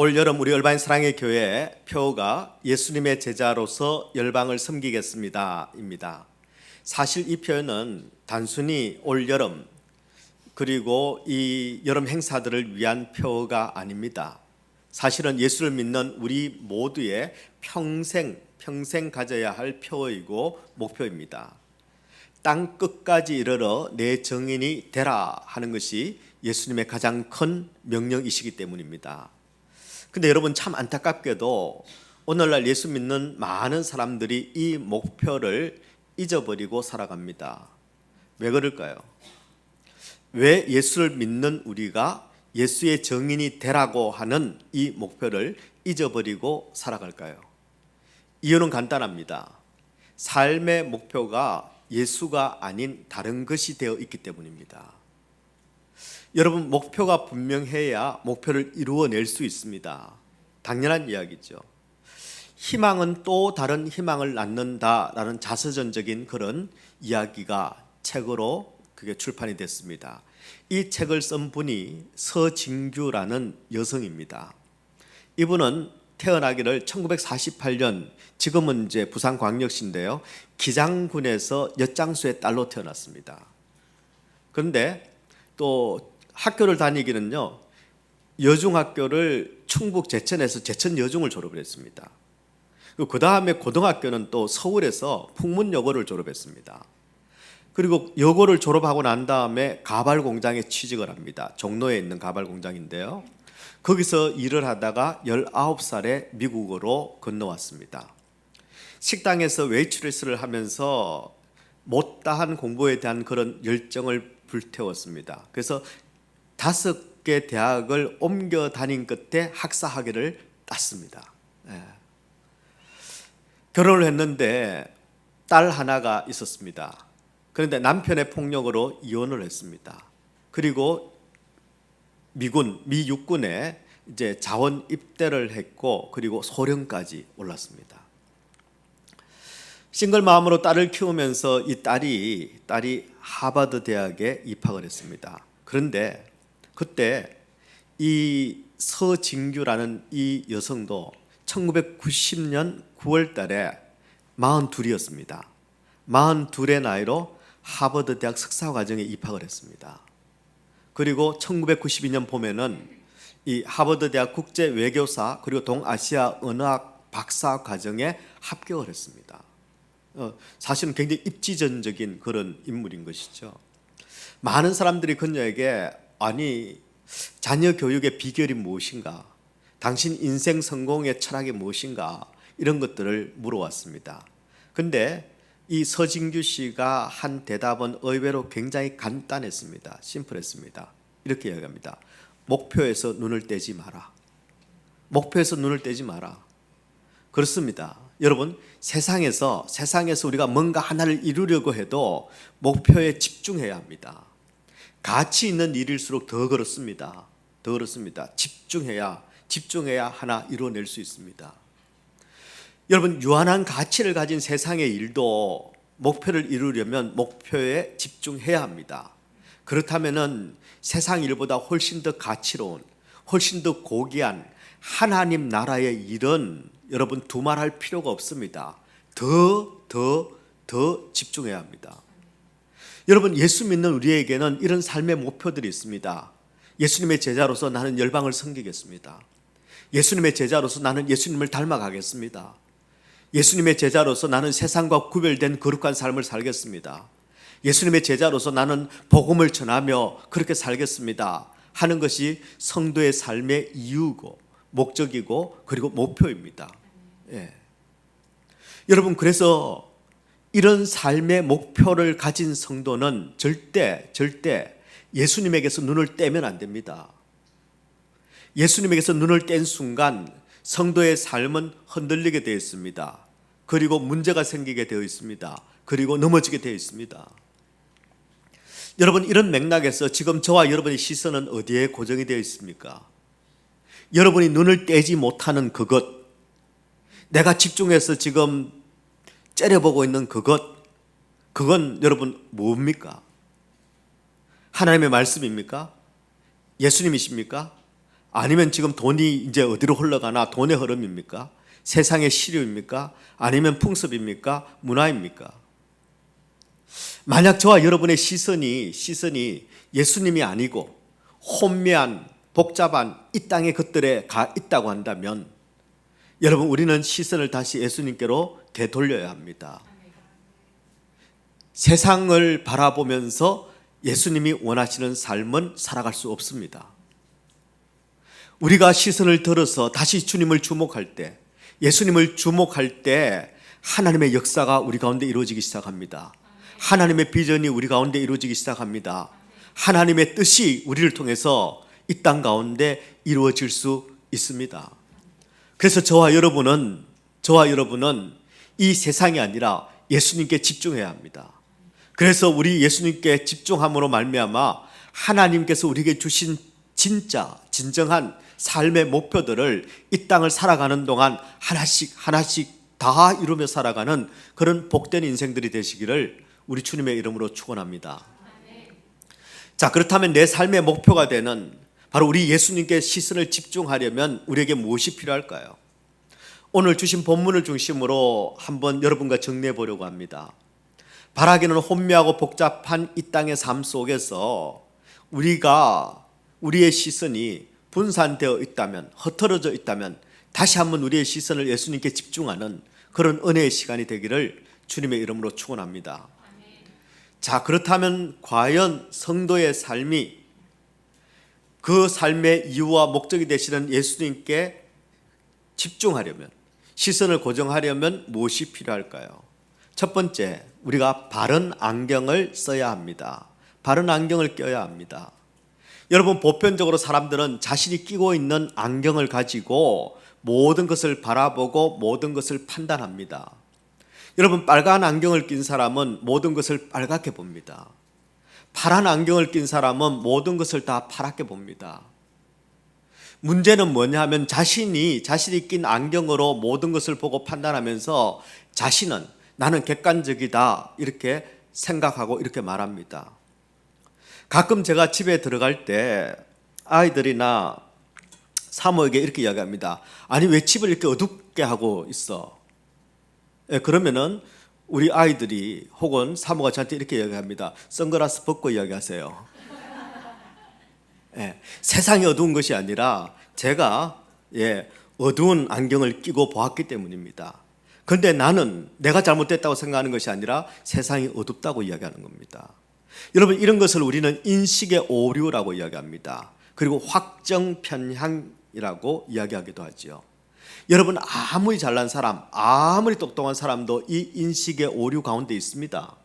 올 여름 우리 얼바인 사랑의 교회 표어가 예수님의 제자로서 열방을 섬기겠습니다 입니다. 사실 이 표현은 단순히 올 여름 그리고 이 여름 행사들을 위한 표어가 아닙니다. 사실은 예수를 믿는 우리 모두의 평생 가져야 할 표어이고 목표입니다. 땅 끝까지 이르러 내 증인이 되라 하는 것이 예수님의 가장 큰 명령이시기 때문입니다. 근데 여러분, 참 안타깝게도 오늘날 예수 믿는 많은 사람들이 이 목표를 잊어버리고 살아갑니다. 왜 그럴까요? 왜 예수를 믿는 우리가 예수의 증인이 되라고 하는 이 목표를 잊어버리고 살아갈까요? 이유는 간단합니다. 삶의 목표가 예수가 아닌 다른 것이 되어 있기 때문입니다. 여러분, 목표가 분명해야 목표를 이루어낼 수 있습니다. 당연한 이야기죠. 희망은 또 다른 희망을 낳는다라는 자서전적인 그런 이야기가 책으로 그게 출판이 됐습니다. 이 책을 쓴 분이 서진규라는 여성입니다. 이분은 태어나기를 1948년, 지금은 이제 부산광역시인데요, 기장군에서 엿장수의 딸로 태어났습니다. 그런데 또 학교를 다니기는요, 여중학교를 충북 제천에서 제천 여중을 졸업을 했습니다. 그 다음에 고등학교는 또 서울에서 풍문여고를 졸업했습니다. 그리고 여고를 졸업하고 난 다음에 가발 공장에 취직을 합니다. 종로에 있는 가발 공장인데요, 거기서 일을 하다가 19살에 미국으로 건너왔습니다. 식당에서 웨이트레스를 하면서 못다한 공부에 대한 그런 열정을 불태웠습니다. 그래서 5개 대학을 옮겨 다닌 끝에 학사 학위를 땄습니다. 결혼을 했는데 딸 하나가 있었습니다. 그런데 남편의 폭력으로 이혼을 했습니다. 그리고 미 육군에 이제 자원 입대를 했고, 그리고 소령까지 올랐습니다. 싱글 마음으로 딸을 키우면서 이 딸이 하버드 대학에 입학을 했습니다. 그런데 그때 이 서진규라는 이 여성도 1990년 9월 달에 42이었습니다. 42의 나이로 하버드 대학 석사과정에 입학을 했습니다. 그리고 1992년 봄에는 이 하버드 대학 국제 외교사 그리고 동아시아 언어학 박사 과정에 합격을 했습니다. 사실은 굉장히 입지전적인 그런 인물인 것이죠. 많은 사람들이 그녀에게 아니, 자녀 교육의 비결이 무엇인가, 당신 인생 성공의 철학이 무엇인가, 이런 것들을 물어왔습니다. 근데 이 서진규 씨가 한 대답은 의외로 굉장히 간단했습니다. 심플했습니다. 이렇게 이야기합니다. 목표에서 눈을 떼지 마라. 목표에서 눈을 떼지 마라. 그렇습니다. 여러분, 세상에서 우리가 뭔가 하나를 이루려고 해도 목표에 집중해야 합니다. 가치 있는 일일수록 더 그렇습니다. 집중해야 하나 이루어낼 수 있습니다. 여러분, 유한한 가치를 가진 세상의 일도 목표를 이루려면 목표에 집중해야 합니다. 그렇다면은 세상 일보다 훨씬 더 가치로운, 훨씬 더 고귀한 하나님 나라의 일은 여러분 두말할 필요가 없습니다. 더 집중해야 합니다. 여러분, 예수 믿는 우리에게는 이런 삶의 목표들이 있습니다. 예수님의 제자로서 나는 열방을 섬기겠습니다. 예수님의 제자로서 나는 예수님을 닮아가겠습니다. 예수님의 제자로서 나는 세상과 구별된 거룩한 삶을 살겠습니다. 예수님의 제자로서 나는 복음을 전하며 그렇게 살겠습니다 하는 것이 성도의 삶의 이유고 목적이고 그리고 목표입니다. 여러분, 그래서 이런 삶의 목표를 가진 성도는 절대 예수님에게서 눈을 떼면 안 됩니다. 예수님에게서 눈을 뗀 순간 성도의 삶은 흔들리게 되어 있습니다. 그리고 문제가 생기게 되어 있습니다. 그리고 넘어지게 되어 있습니다. 여러분, 이런 맥락에서 지금 저와 여러분의 시선은 어디에 고정이 되어 있습니까? 여러분이 눈을 떼지 못하는 그것, 내가 집중해서 지금 째려보고 있는 그건 여러분 뭡니까? 하나님의 말씀입니까? 예수님이십니까? 아니면 지금 돈이 이제 어디로 흘러가나 돈의 흐름입니까? 세상의 시류입니까? 아니면 풍습입니까? 문화입니까? 만약 저와 여러분의 시선이 예수님이 아니고 혼미한 복잡한 이 땅의 것들에 가 있다고 한다면 여러분, 우리는 시선을 다시 예수님께로 되돌려야 합니다. 세상을 바라보면서 예수님이 원하시는 삶은 살아갈 수 없습니다. 우리가 시선을 들어서 다시 주님을 주목할 때, 예수님을 주목할 때 하나님의 역사가 우리 가운데 이루어지기 시작합니다. 하나님의 비전이 우리 가운데 이루어지기 시작합니다. 하나님의 뜻이 우리를 통해서 이 땅 가운데 이루어질 수 있습니다. 그래서 저와 여러분은 이 세상이 아니라 예수님께 집중해야 합니다. 그래서 우리 예수님께 집중함으로 말미암아 하나님께서 우리에게 주신 진정한 삶의 목표들을 이 땅을 살아가는 동안 하나씩 다 이루며 살아가는 그런 복된 인생들이 되시기를 우리 주님의 이름으로 축원합니다. 자, 그렇다면 내 삶의 목표가 되는 바로 우리 예수님께 시선을 집중하려면 우리에게 무엇이 필요할까요? 오늘 주신 본문을 중심으로 한번 여러분과 정리해 보려고 합니다. 바라기는 혼미하고 복잡한 이 땅의 삶 속에서 우리의 시선이 분산되어 있다면, 흩어져 있다면 다시 한번 우리의 시선을 예수님께 집중하는 그런 은혜의 시간이 되기를 주님의 이름으로 축원합니다. 자, 그렇다면 과연 성도의 삶이 그 삶의 이유와 목적이 되시는 예수님께 집중하려면, 시선을 고정하려면 무엇이 필요할까요? 첫 번째, 우리가 바른 안경을 써야 합니다. 바른 안경을 껴야 합니다. 여러분, 보편적으로 사람들은 자신이 끼고 있는 안경을 가지고 모든 것을 바라보고 모든 것을 판단합니다. 여러분, 빨간 안경을 낀 사람은 모든 것을 빨갛게 봅니다. 파란 안경을 낀 사람은 모든 것을 다 파랗게 봅니다. 문제는 뭐냐 하면 자신이 낀 안경으로 모든 것을 보고 판단하면서 나는 객관적이다 이렇게 생각하고 이렇게 말합니다. 가끔 제가 집에 들어갈 때 아이들이나 사모에게 이렇게 이야기합니다. 아니, 왜 집을 이렇게 어둡게 하고 있어? 그러면은 우리 아이들이 혹은 사모가 저한테 이렇게 이야기합니다. 선글라스 벗고 이야기하세요. 세상이 어두운 것이 아니라 제가 어두운 안경을 끼고 보았기 때문입니다. 그런데 나는 내가 잘못됐다고 생각하는 것이 아니라 세상이 어둡다고 이야기하는 겁니다. 여러분, 이런 것을 우리는 인식의 오류라고 이야기합니다. 그리고 확정 편향이라고 이야기하기도 하죠. 여러분, 아무리 잘난 사람, 아무리 똑똑한 사람도 이 인식의 오류 가운데 있습니다.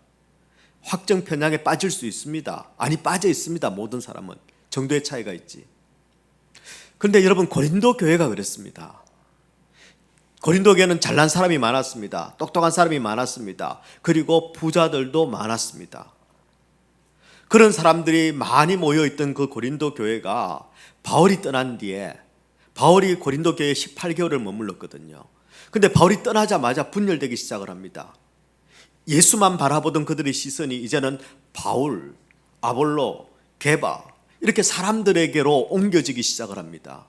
확정 편향에 빠질 수 있습니다. 아니, 빠져 있습니다. 모든 사람은 정도의 차이가 있지. 그런데 여러분, 고린도 교회가 그랬습니다. 고린도 교회는 잘난 사람이 많았습니다. 똑똑한 사람이 많았습니다. 그리고 부자들도 많았습니다. 그런 사람들이 많이 모여있던 그 고린도 교회가 바울이 떠난 뒤에, 바울이 고린도 교회에 18개월을 머물렀거든요. 근데 바울이 떠나자마자 분열되기 시작을 합니다. 예수만 바라보던 그들의 시선이 이제는 바울, 아볼로, 게바 이렇게 사람들에게로 옮겨지기 시작을 합니다.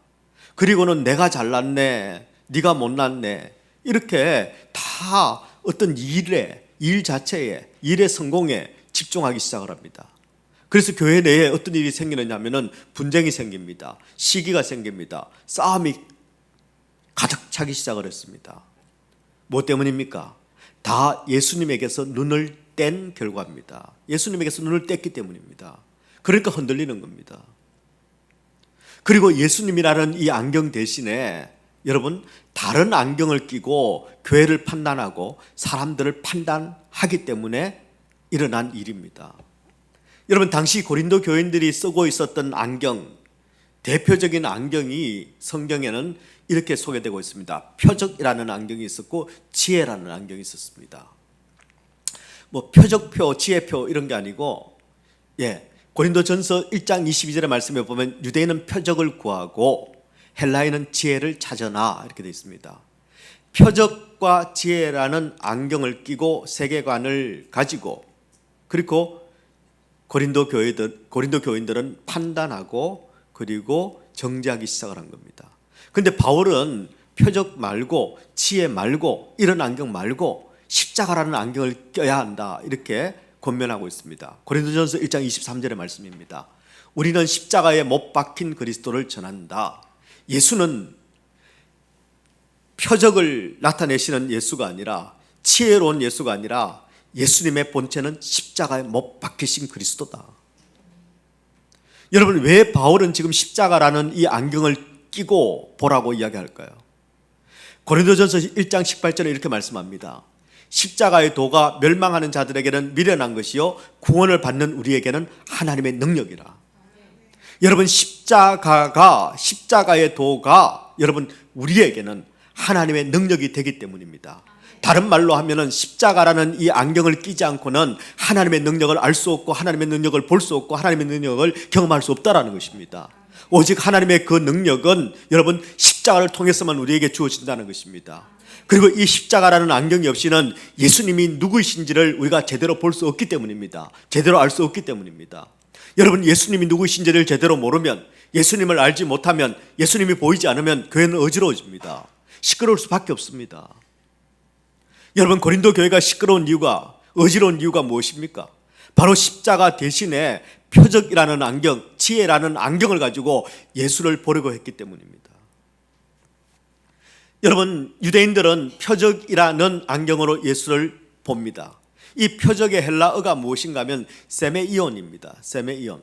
그리고는 내가 잘났네, 네가 못났네, 이렇게 다 어떤 일 자체에, 일의 성공에 집중하기 시작을 합니다. 그래서 교회 내에 어떤 일이 생기느냐 하면은 분쟁이 생깁니다. 시기가 생깁니다. 싸움이 가득 차기 시작을 했습니다. 뭐 때문입니까? 다 예수님에게서 눈을 뗀 결과입니다. 예수님에게서 눈을 뗐기 때문입니다. 그러니까 흔들리는 겁니다. 그리고 예수님이라는 이 안경 대신에 여러분, 다른 안경을 끼고 교회를 판단하고 사람들을 판단하기 때문에 일어난 일입니다. 여러분, 당시 고린도 교인들이 쓰고 있었던 안경, 대표적인 안경이 성경에는 이렇게 소개되고 있습니다. 표적이라는 안경이 있었고 지혜라는 안경이 있었습니다. 뭐 표적표, 지혜표 이런 게 아니고, 고린도전서 1장 22절의 말씀에 보면 유대인은 표적을 구하고 헬라인은 지혜를 찾으나 이렇게 되어 있습니다. 표적과 지혜라는 안경을 끼고 세계관을 가지고, 그리고 고린도 교인들은 판단하고 그리고 정죄하기 시작을 한 겁니다. 근데 바울은 표적 말고 지혜 말고 이런 안경 말고 십자가라는 안경을 껴야 한다 이렇게 권면하고 있습니다. 고린도전서 1장 23절의 말씀입니다. 우리는 십자가에 못 박힌 그리스도를 전한다. 예수는 표적을 나타내시는 예수가 아니라 지혜로운 예수가 아니라 예수님의 본체는 십자가에 못 박히신 그리스도다. 여러분, 왜 바울은 지금 십자가라는 이 안경을 끼고 보라고 이야기할까요? 고린도전서 1장 18절에 이렇게 말씀합니다. 십자가의 도가 멸망하는 자들에게는 미련한 것이요 구원을 받는 우리에게는 하나님의 능력이라. 여러분, 십자가의 도가 여러분 우리에게는 하나님의 능력이 되기 때문입니다. 다른 말로 하면은 십자가라는 이 안경을 끼지 않고는 하나님의 능력을 알 수 없고 하나님의 능력을 볼 수 없고 하나님의 능력을 경험할 수 없다라는 것입니다. 오직 하나님의 그 능력은 여러분 십자가를 통해서만 우리에게 주어진다는 것입니다. 그리고 이 십자가라는 안경이 없이는 예수님이 누구이신지를 우리가 제대로 볼 수 없기 때문입니다. 제대로 알 수 없기 때문입니다. 여러분, 예수님이 누구이신지를 제대로 모르면, 예수님을 알지 못하면, 예수님이 보이지 않으면 교회는 어지러워집니다. 시끄러울 수밖에 없습니다. 여러분, 고린도 교회가 시끄러운 이유가, 어지러운 이유가 무엇입니까? 바로 십자가 대신에 표적이라는 안경, 지혜라는 안경을 가지고 예수를 보려고 했기 때문입니다. 여러분, 유대인들은 표적이라는 안경으로 예수를 봅니다. 이 표적의 헬라어가 무엇인가 하면 세메이온입니다. 세메이온.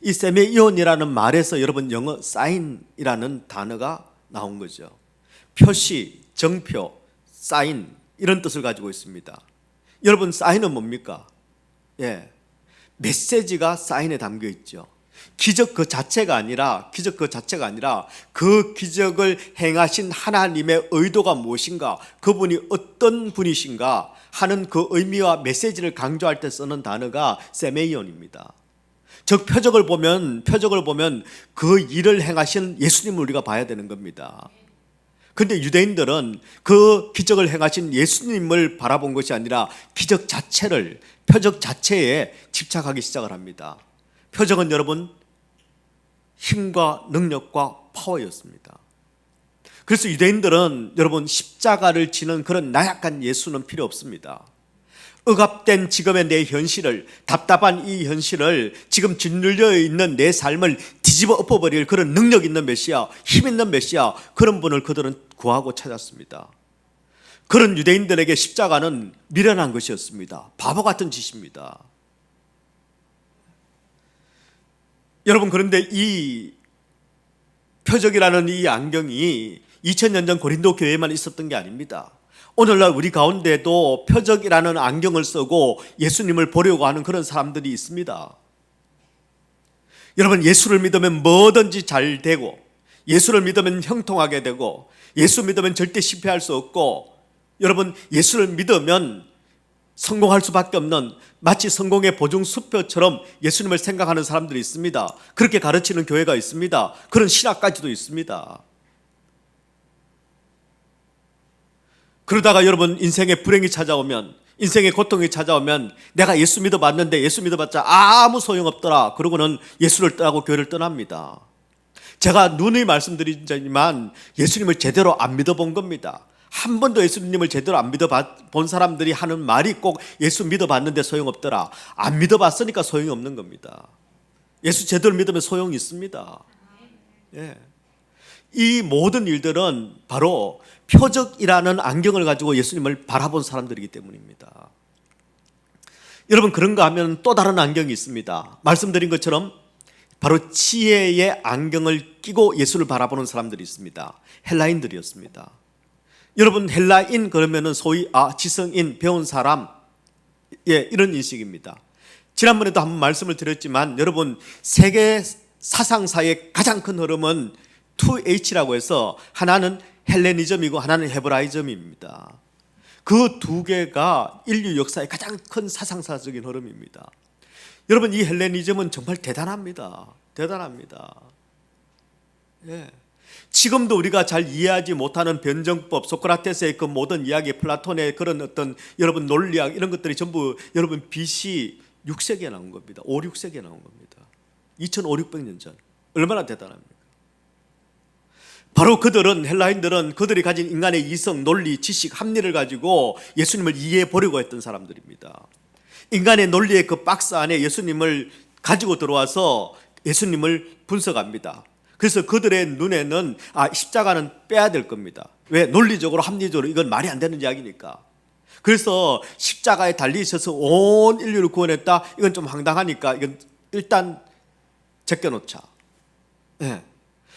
이 세메이온이라는 말에서 여러분 영어 사인이라는 단어가 나온 거죠. 표시, 정표, 사인 이런 뜻을 가지고 있습니다. 여러분, 사인은 뭡니까? 메시지가 사인에 담겨 있죠. 기적 그 자체가 아니라 그 기적을 행하신 하나님의 의도가 무엇인가, 그분이 어떤 분이신가 하는 그 의미와 메시지를 강조할 때 쓰는 단어가 세메이온입니다. 즉 표적을 보면 그 일을 행하신 예수님을 우리가 봐야 되는 겁니다. 그런데 유대인들은 그 기적을 행하신 예수님을 바라본 것이 아니라 표적 자체에 집착하기 시작을 합니다. 표적은 여러분 힘과 능력과 파워였습니다. 그래서 유대인들은 여러분 십자가를 지는 그런 나약한 예수는 필요 없습니다. 억압된 지금의 내 현실을, 답답한 이 현실을, 지금 짓눌려 있는 내 삶을 뒤집어 엎어버릴 그런 능력 있는 메시아, 힘 있는 메시아, 그런 분을 그들은 구하고 찾았습니다. 그런 유대인들에게 십자가는 미련한 것이었습니다. 바보 같은 짓입니다. 여러분, 그런데 이 표적이라는 이 안경이 2000년 전 고린도 교회에만 있었던 게 아닙니다. 오늘날 우리 가운데도 표적이라는 안경을 쓰고 예수님을 보려고 하는 그런 사람들이 있습니다. 여러분, 예수를 믿으면 뭐든지 잘 되고, 예수를 믿으면 형통하게 되고, 예수 믿으면 절대 실패할 수 없고, 여러분 예수를 믿으면 성공할 수밖에 없는, 마치 성공의 보증수표처럼 예수님을 생각하는 사람들이 있습니다. 그렇게 가르치는 교회가 있습니다. 그런 신학까지도 있습니다. 그러다가 여러분 인생의 불행이 찾아오면, 인생의 고통이 찾아오면 내가 예수 믿어봤는데 예수 믿어봤자 아무 소용없더라 그러고는 예수를 떠나고 교회를 떠납니다. 제가 누누이 말씀드리지만 예수님을 제대로 안 믿어본 겁니다. 한 번도 예수님을 제대로 안 믿어본 사람들이 하는 말이 꼭 예수 믿어봤는데 소용없더라. 안 믿어봤으니까 소용이 없는 겁니다. 예수 제대로 믿으면 소용이 있습니다. 이 모든 일들은 바로 표적이라는 안경을 가지고 예수님을 바라본 사람들이기 때문입니다. 여러분, 그런가 하면 또 다른 안경이 있습니다. 말씀드린 것처럼 바로 지혜의 안경을 끼고 예수를 바라보는 사람들이 있습니다. 헬라인들이었습니다. 여러분, 헬라인 그러면은 소위 지성인, 배운 사람, 이런 인식입니다. 지난번에도 한번 말씀을 드렸지만 여러분, 세계 사상사의 가장 큰 흐름은 2H라고 해서 하나는 헬레니즘이고 하나는 헤브라이즘입니다. 그 두 개가 인류 역사의 가장 큰 사상사적인 흐름입니다. 여러분, 이 헬레니즘은 정말 대단합니다. 지금도 우리가 잘 이해하지 못하는 변정법, 소크라테스의 그 모든 이야기, 플라톤의 그런 어떤 여러분 논리학 이런 것들이 전부 여러분 BC 6세기에 나온 겁니다. 5, 6세기에 나온 겁니다. 2500, 600년 전. 얼마나 대단합니까? 바로 그들은, 헬라인들은 그들이 가진 인간의 이성, 논리, 지식, 합리를 가지고 예수님을 이해해 보려고 했던 사람들입니다. 인간의 논리의 그 박스 안에 예수님을 가지고 들어와서 예수님을 분석합니다. 그래서 그들의 눈에는 십자가는 빼야 될 겁니다. 왜? 논리적으로, 합리적으로 이건 말이 안 되는 이야기니까. 그래서 십자가에 달리셔서 온 인류를 구원했다, 이건 좀 황당하니까 이건 일단 제껴놓자. 네.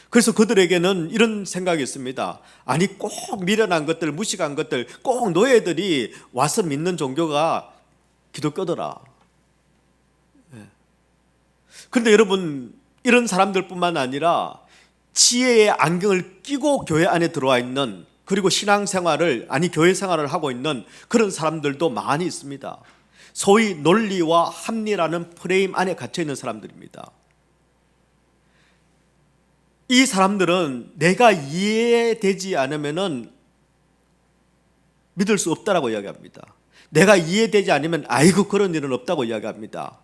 그래서 그들에게는 이런 생각이 있습니다. 아니, 꼭 미련한 것들, 무식한 것들, 꼭 노예들이 와서 믿는 종교가 기독교더라. 그런데 여러분, 이런 사람들뿐만 아니라 지혜의 안경을 끼고 교회 안에 들어와 있는, 그리고 신앙생활을, 교회 생활을 하고 있는 그런 사람들도 많이 있습니다. 소위 논리와 합리라는 프레임 안에 갇혀 있는 사람들입니다. 이 사람들은 내가 이해되지 않으면 믿을 수 없다라고 이야기합니다. 내가 이해되지 않으면 아이고 그런 일은 없다고 이야기합니다.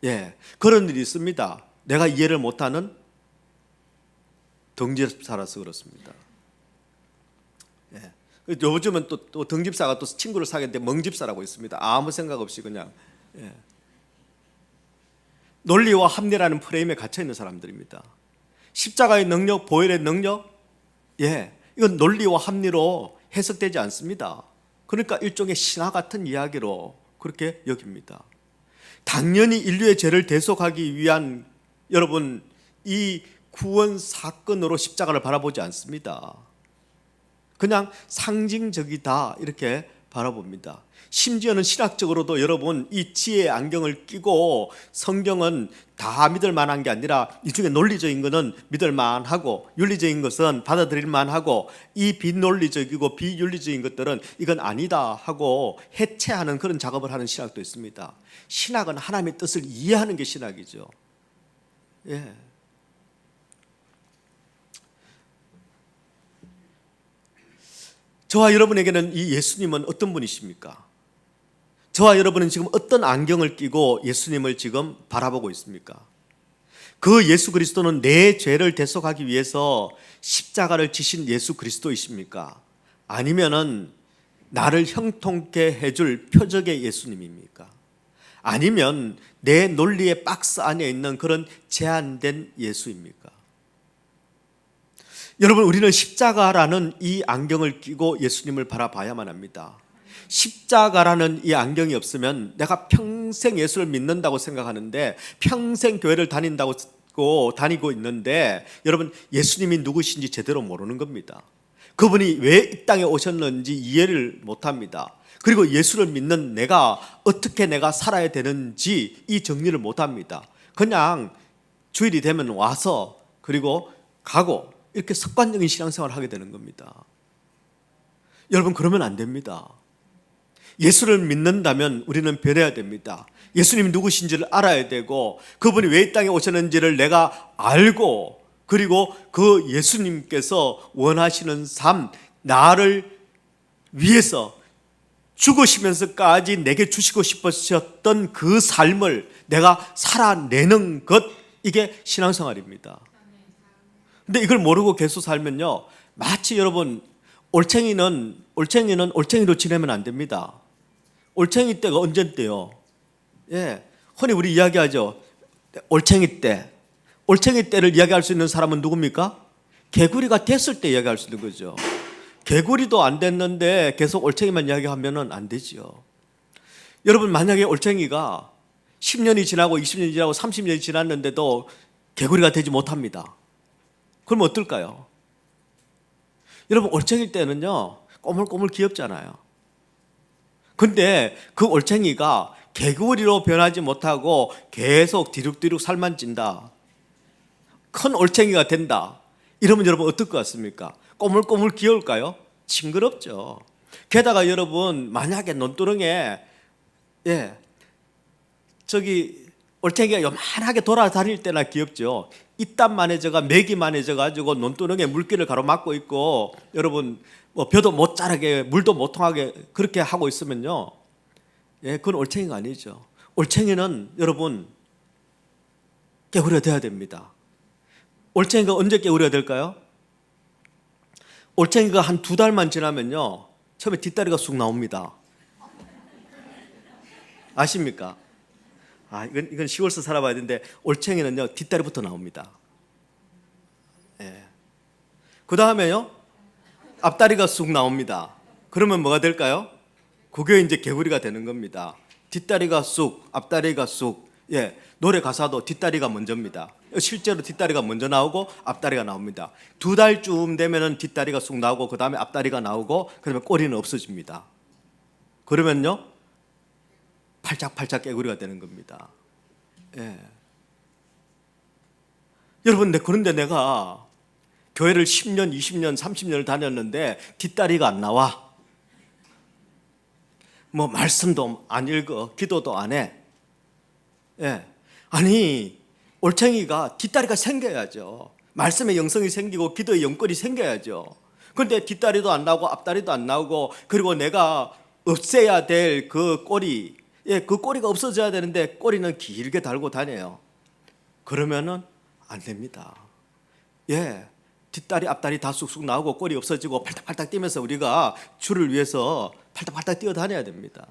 예, 그런 일이 있습니다. 내가 이해를 못하는 덩집사라서 그렇습니다. 예. 요즘은 또 덩집사가 또 친구를 사귀는데 멍집사라고 있습니다. 아무 생각 없이 그냥. 예. 논리와 합리라는 프레임에 갇혀 있는 사람들입니다. 십자가의 능력, 보혈의 능력, 이건 논리와 합리로 해석되지 않습니다. 그러니까 일종의 신화 같은 이야기로 그렇게 여깁니다. 당연히 인류의 죄를 대속하기 위한, 여러분, 이 구원 사건으로 십자가를 바라보지 않습니다. 그냥 상징적이다 이렇게 바라봅니다. 심지어는 신학적으로도 여러분, 이 지혜의 안경을 끼고 성경은 다 믿을 만한 게 아니라 이 중에 논리적인 것은 믿을 만하고 윤리적인 것은 받아들일 만하고 이 비논리적이고 비윤리적인 것들은 이건 아니다 하고 해체하는 그런 작업을 하는 신학도 있습니다. 신학은 하나님의 뜻을 이해하는 게 신학이죠. 예. 저와 여러분에게는 이 예수님은 어떤 분이십니까? 저와 여러분은 지금 어떤 안경을 끼고 예수님을 지금 바라보고 있습니까? 그 예수 그리스도는 내 죄를 대속하기 위해서 십자가를 지신 예수 그리스도이십니까? 아니면은 나를 형통케 해줄 표적의 예수님입니까? 아니면 내 논리의 박스 안에 있는 그런 제한된 예수입니까? 여러분, 우리는 십자가라는 이 안경을 끼고 예수님을 바라봐야만 합니다. 십자가라는 이 안경이 없으면 내가 평생 예수를 믿는다고 생각하는데, 평생 교회를 다니고 있는데, 여러분, 예수님이 누구신지 제대로 모르는 겁니다. 그분이 왜 이 땅에 오셨는지 이해를 못합니다. 그리고 예수를 믿는 내가 어떻게 내가 살아야 되는지 이 정리를 못합니다. 그냥 주일이 되면 와서 그리고 가고 이렇게 습관적인 신앙생활을 하게 되는 겁니다. 여러분, 그러면 안 됩니다. 예수를 믿는다면 우리는 변해야 됩니다. 예수님이 누구신지를 알아야 되고, 그분이 왜 이 땅에 오셨는지를 내가 알고, 그리고 그 예수님께서 원하시는 삶, 나를 위해서 죽으시면서까지 내게 주시고 싶으셨던 그 삶을 내가 살아내는 것, 이게 신앙생활입니다. 근데 이걸 모르고 계속 살면요, 마치 여러분, 올챙이는 올챙이로 지내면 안 됩니다. 올챙이 때가 언제인데요? 흔히 우리 이야기하죠. 올챙이 때. 올챙이 때를 이야기할 수 있는 사람은 누굽니까? 개구리가 됐을 때 이야기할 수 있는 거죠. 개구리도 안 됐는데 계속 올챙이만 이야기하면 안 되죠. 여러분, 만약에 올챙이가 10년이 지나고 20년이 지나고 30년이 지났는데도 개구리가 되지 못합니다. 그럼 어떨까요? 여러분, 올챙이 때는요, 꼬물꼬물 귀엽잖아요. 근데 그 올챙이가 개구리로 변하지 못하고 계속 뒤룩뒤룩 살만 찐다, 큰 올챙이가 된다, 이러면 여러분 어떨 것 같습니까? 꼬물꼬물 귀여울까요? 징그럽죠. 게다가 여러분, 만약에 논두렁에 올챙이가 요만하게 돌아다닐 때나 귀엽죠. 이딴만해져가 맥이 만해져가지고 논두렁에 물기를 가로막고 있고, 여러분 벼도 못 자라게 물도 못 통하게 그렇게 하고 있으면요, 그건 올챙이가 아니죠. 올챙이는 여러분 개구리가 돼야 됩니다. 올챙이가 언제 개구리가 될까요? 올챙이가 한 2달만 지나면요, 처음에 뒷다리가 쑥 나옵니다. 아십니까? 이건 시골에서 살아봐야 되는데, 올챙이는요 뒷다리부터 나옵니다. 예. 그 다음에요 앞다리가 쑥 나옵니다. 그러면 뭐가 될까요? 그게 이제 개구리가 되는 겁니다. 뒷다리가 쑥, 앞다리가 쑥. 예, 노래 가사도 뒷다리가 먼저입니다. 실제로 뒷다리가 먼저 나오고 앞다리가 나옵니다. 2달쯤 되면은 뒷다리가 쑥 나오고, 그 다음에 앞다리가 나오고, 그다음에 꼬리는 없어집니다. 그러면요 팔짝팔짝 개구리가 되는 겁니다. 예. 여러분, 그런데 내가 교회를 10년, 20년, 30년을 다녔는데 뒷다리가 안 나와. 뭐 말씀도 안 읽어, 기도도 안 해. 예. 아니, 올챙이가 뒷다리가 생겨야죠. 말씀의 영성이 생기고 기도의 영권이 생겨야죠. 그런데 뒷다리도 안 나오고 앞다리도 안 나오고, 그리고 내가 없애야 될 그 꼬리, 예, 그 꼬리가 없어져야 되는데 꼬리는 길게 달고 다녀요. 그러면은 안 됩니다. 예, 뒷다리 앞다리 다 쑥쑥 나오고 꼬리 없어지고 팔딱팔딱 뛰면서 우리가 주를 위해서 팔딱팔딱 뛰어다녀야 됩니다.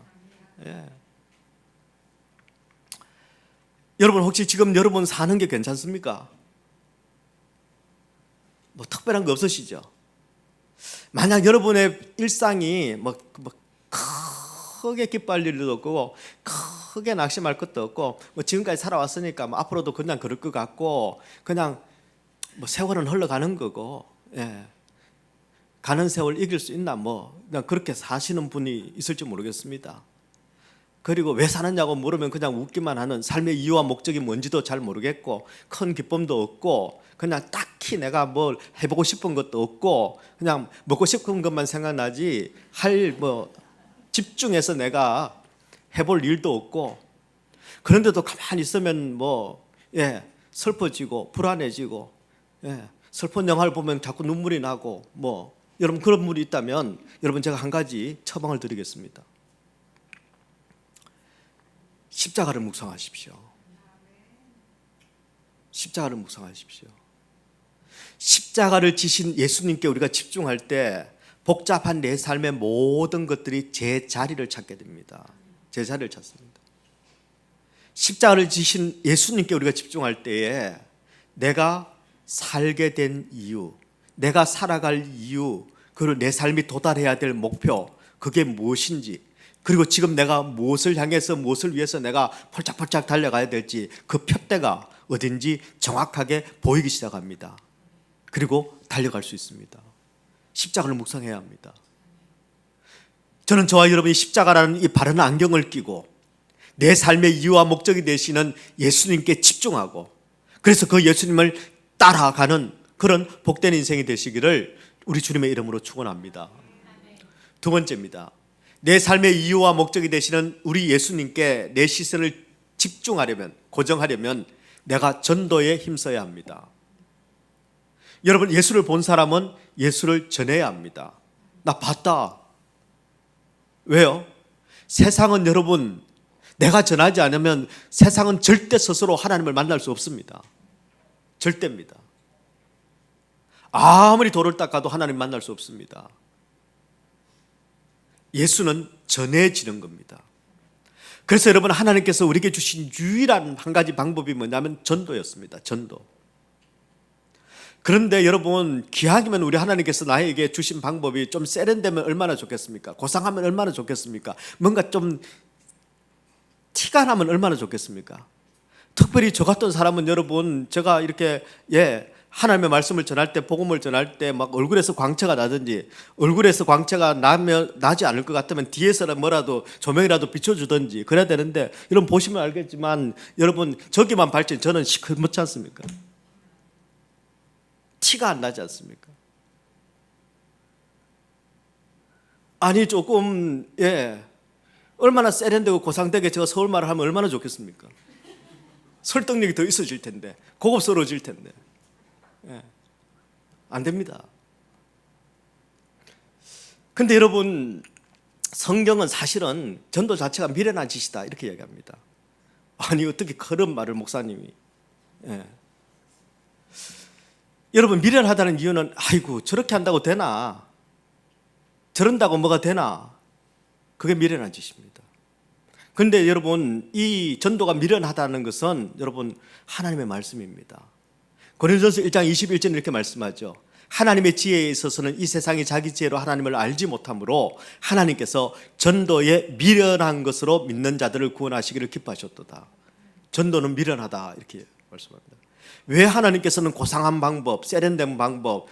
예. 여러분, 혹시 지금 여러분 사는 게 괜찮습니까? 뭐 특별한 거 없으시죠? 만약 여러분의 일상이 크게 기뻐할 일도 없고 크게 낙심할 것도 없고, 뭐 지금까지 살아왔으니까 뭐 앞으로도 그냥 그럴 것 같고, 그냥 뭐 세월은 흘러가는 거고, 예, 가는 세월 이길 수 있나, 뭐 그냥 그렇게 사시는 분이 있을지 모르겠습니다. 그리고 왜 사느냐고 물으면 그냥 웃기만 하는, 삶의 이유와 목적이 뭔지도 잘 모르겠고, 큰 기쁨도 없고, 그냥 딱히 내가 뭘 해보고 싶은 것도 없고, 그냥 먹고 싶은 것만 생각나지 집중해서 내가 해볼 일도 없고, 그런데도 가만히 있으면 슬퍼지고 불안해지고, 슬픈 영화를 보면 자꾸 눈물이 나고, 여러분 그런 분이 있다면 여러분 제가 한 가지 처방을 드리겠습니다. 십자가를 묵상하십시오. 십자가를 묵상하십시오. 십자가를 지신 예수님께 우리가 집중할 때 복잡한 내 삶의 모든 것들이 제 자리를 찾게 됩니다. 제 자리를 찾습니다. 십자가를 지신 예수님께 우리가 집중할 때에 내가 살게 된 이유, 내가 살아갈 이유, 그리고 내 삶이 도달해야 될 목표, 그게 무엇인지, 그리고 지금 내가 무엇을 향해서, 무엇을 위해서 내가 펄짝펄짝 달려가야 될지, 그 푯대가 어딘지 정확하게 보이기 시작합니다. 그리고 달려갈 수 있습니다. 십자가를 묵상해야 합니다. 저는 저와 여러분이 십자가라는 이 바른 안경을 끼고 내 삶의 이유와 목적이 되시는 예수님께 집중하고, 그래서 그 예수님을 따라가는 그런 복된 인생이 되시기를 우리 주님의 이름으로 축원합니다. 두 번째입니다. 내 삶의 이유와 목적이 되시는 우리 예수님께 내 시선을 집중하려면, 고정하려면 내가 전도에 힘써야 합니다. 여러분, 예수를 본 사람은 예수를 전해야 합니다. 나 봤다. 왜요? 세상은, 여러분, 내가 전하지 않으면 세상은 절대 스스로 하나님을 만날 수 없습니다. 절대입니다. 아무리 돌을 닦아도 하나님 만날 수 없습니다. 예수는 전해지는 겁니다. 그래서 여러분, 하나님께서 우리에게 주신 유일한 한 가지 방법이 뭐냐면 전도였습니다. 전도. 그런데 여러분, 기왕이면 우리 하나님께서 나에게 주신 방법이 좀 세련되면 얼마나 좋겠습니까? 고상하면 얼마나 좋겠습니까? 뭔가 좀 티가 나면 얼마나 좋겠습니까? 특별히 저 같은 사람은, 여러분, 제가 이렇게 하나님의 말씀을 전할 때, 복음을 전할 때 막 얼굴에서 광채가 나든지, 얼굴에서 광채가 나지 않을 것 같으면 뒤에서는 뭐라도 조명이라도 비춰주든지 그래야 되는데, 여러분 보시면 알겠지만, 여러분 저기만 밝지 저는 시커멓지 않습니까? 티가 안 나지 않습니까? 아니, 조금 얼마나 세련되고 고상되게 제가 서울말을 하면 얼마나 좋겠습니까? 설득력이 더 있어질 텐데, 고급스러워질 텐데. 안 됩니다. 근데 여러분, 성경은 사실은 전도 자체가 미련한 짓이다 이렇게 얘기합니다. 아니, 어떻게 그런 말을 목사님이. 여러분, 미련하다는 이유는 아이고 저렇게 한다고 되나? 저런다고 뭐가 되나? 그게 미련한 짓입니다. 그런데 여러분, 이 전도가 미련하다는 것은 여러분 하나님의 말씀입니다. 고린도전서 1장 21절에 이렇게 말씀하죠. 하나님의 지혜에 있어서는 이 세상이 자기 지혜로 하나님을 알지 못하므로 하나님께서 전도에 미련한 것으로 믿는 자들을 구원하시기를 기뻐하셨도다. 전도는 미련하다 이렇게 말씀합니다. 왜 하나님께서는 고상한 방법, 세련된 방법,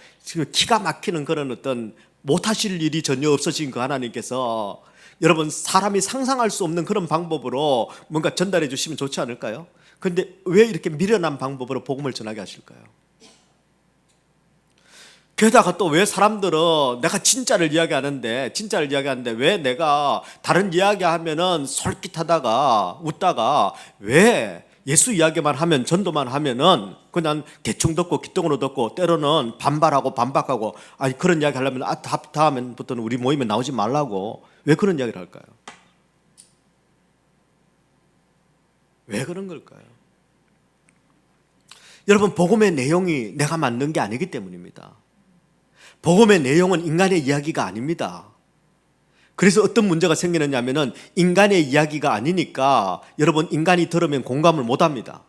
기가 막히는 그런 어떤 못하실 일이 전혀 없으신 그 하나님께서 여러분 사람이 상상할 수 없는 그런 방법으로 뭔가 전달해 주시면 좋지 않을까요? 그런데 왜 이렇게 미련한 방법으로 복음을 전하게 하실까요? 게다가 또 왜 사람들은 내가 진짜를 이야기하는데 왜 내가 다른 이야기하면은 솔깃하다가 웃다가 왜 예수 이야기만 하면 전도만 하면은 그냥 대충 듣고 귓등으로 듣고 때로는 반발하고 반박하고 아니 그런 이야기 하려면 다음부터는 우리 모임에 나오지 말라고 왜 그런 이야기를 할까요? 왜 그런 걸까요? 여러분 복음의 내용이 내가 만든 게 아니기 때문입니다. 복음의 내용은 인간의 이야기가 아닙니다. 그래서 어떤 문제가 생기느냐 하면은 인간의 이야기가 아니니까 여러분 인간이 들으면 공감을 못 합니다.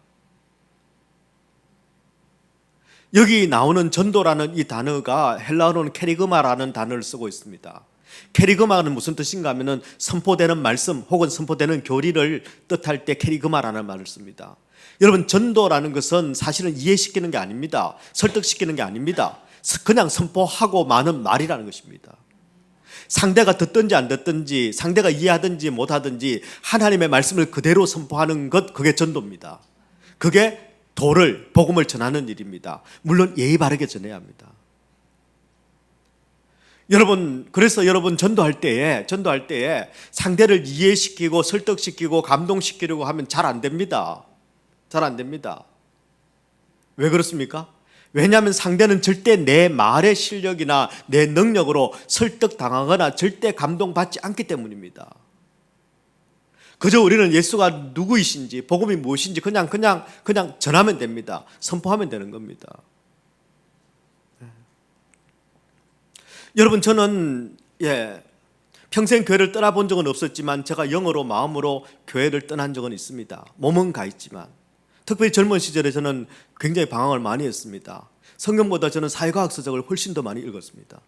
여기 나오는 전도라는 이 단어가 헬라어로는 케리그마라는 단어를 쓰고 있습니다. 케리그마는 무슨 뜻인가 하면은 선포되는 말씀 혹은 선포되는 교리를 뜻할 때 케리그마라는 말을 씁니다. 여러분 전도라는 것은 사실은 이해시키는 게 아닙니다. 설득시키는 게 아닙니다. 그냥 선포하고 마는 말이라는 것입니다. 상대가 듣든지 안 듣든지 상대가 이해하든지 못하든지 하나님의 말씀을 그대로 선포하는 것 그게 전도입니다. 그게 복음을 전하는 일입니다. 물론 예의 바르게 전해야 합니다. 여러분 그래서 여러분 전도할 때에 상대를 이해시키고 설득시키고 감동시키려고 하면 잘 안 됩니다. 잘 안 됩니다. 왜 그렇습니까? 왜냐하면 상대는 절대 내 말의 실력이나 내 능력으로 설득당하거나 절대 감동받지 않기 때문입니다. 그저 우리는 예수가 누구이신지 복음이 무엇인지 그냥 전하면 됩니다. 선포하면 되는 겁니다. 여러분 저는 평생 교회를 떠나본 적은 없었지만 제가 영어로 마음으로 교회를 떠난 적은 있습니다. 몸은 가 있지만 특별히 젊은 시절에 저는 굉장히 방황을 많이 했습니다. 성경보다 저는 사회과학 서적을 훨씬 더 많이 읽었습니다.